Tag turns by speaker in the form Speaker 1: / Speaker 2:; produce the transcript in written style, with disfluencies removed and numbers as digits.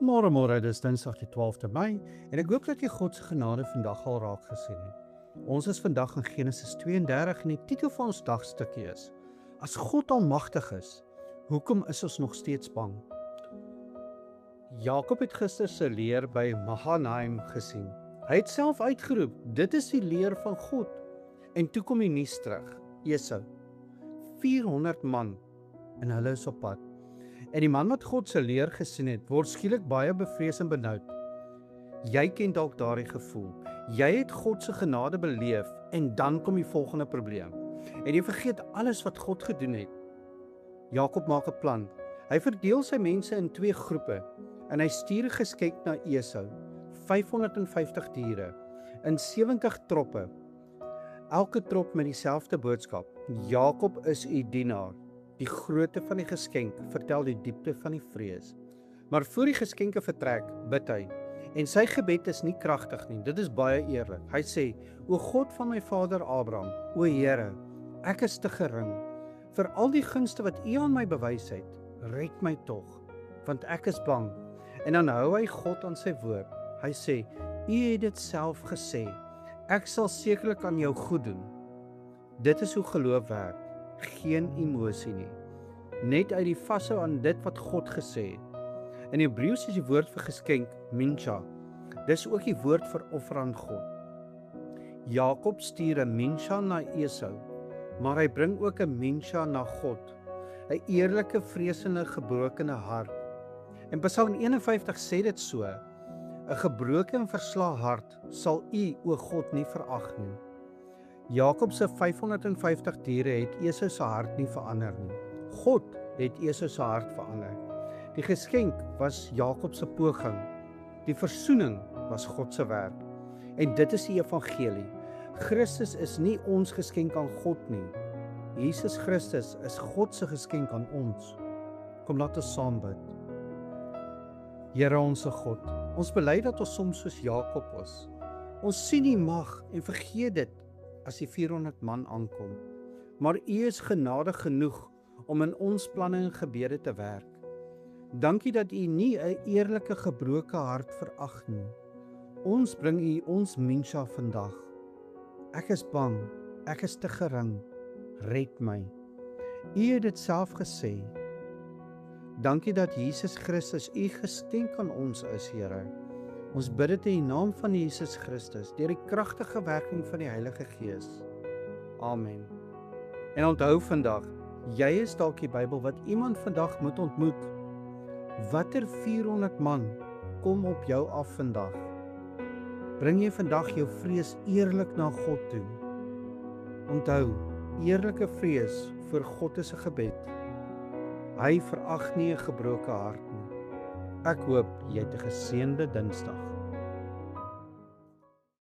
Speaker 1: Môre, dis Dinsdag die 12de Mei en ek hoop dat jy God se genade vandag al raak gesien het. Ons is vandag in Genesis 32 en die titel van ons dagstukkie is: As God almagtig is, hoekom is ons nog steeds bang? Jakob het gister se leer by Mahanaim gesien. Hy het self uitgeroep, dit is die leer van God. En toe kom die nuus terug, Esau, 400 man en hulle is op pad. En die man wat God se leer gesien het, word skielik baie bevrees en benoud. Jy ken dalk daardie gevoel. Jy het God se genade beleef en dan kom die volgende probleem. En jy vergeet alles wat God gedoen het. Jakob maak 'n plan. Hy verdeel sy mense in 2 groepe en hy stuur 'n geskenk na Esau, 550 diere in 70 troppe. Elke trop met dieselfde boodskap: Jakob is u dienaar. Die grootte van die geskenk vertel die diepte van die vrees. Maar voor die geskenke vertrek, bid hy. En sy gebed is nie kragtig nie, dit is baie eerlik. Hy sê, o God van my vader Abraham, o Here, ek is te gering. Vir al die gunste wat u aan my bewys het, red my tog, want ek is bang. En dan hou hy God aan sy woord. Hy sê, u het dit self gesê, ek sal sekerlik aan jou goed doen. Dit is hoe geloof werk. Geen emosie nie. Net uit die vashou aan dit wat God gesê het. In Hebreëus is die woord vir geskenk mincha. Dis ook die woord vir offer aan God. Jakob stuur 'n mincha na Esau, maar hy bring ook 'n mincha na God. 'n Eerlike, vreesende, gebrokene hart. En Psalm 51 sê dit so: 'n gebroke en verslae hart sal u, o God, nie verag nie. Jakob se 550 diere het Esau se hart nie verander nie. God het Esau se hart verander. Die geskenk was Jakob se poging. Die versoening was God se werk. En dit is die evangelie. Christus is nie ons geskenk aan God nie. Jesus Christus is God se geskenk aan ons. Kom laat ons saam bid. Here onsse God, ons bely dat ons soms soos Jakob is. Ons sien die mag en vergeet dit as die 400 man aankom. Maar u is genadig genoeg om in ons planne en gebede te werk. Dankie dat u nie 'n eerlike, gebroke hart verag nie. Ons bring u ons mincha vandag. Ek is bang, ek is te gering. Red my. U het dit self gesê. Dankie dat Jesus Christus u geskenk aan ons is, Here. Ons bid dit in die naam van Jesus Christus, deur die kragtige werking van die Heilige Gees. Amen. En onthou vandag, jy is dalk die Bybel wat iemand vandag moet ontmoet. Watter 400 man kom op jou af vandag? Bring jy vandag jou vrees eerlik na God toe? Onthou, eerlike vrees voor God is 'n gebed. Hy verag nie 'n gebroke hart nie. Ek hoop jy het 'n geseënde Dinsdag.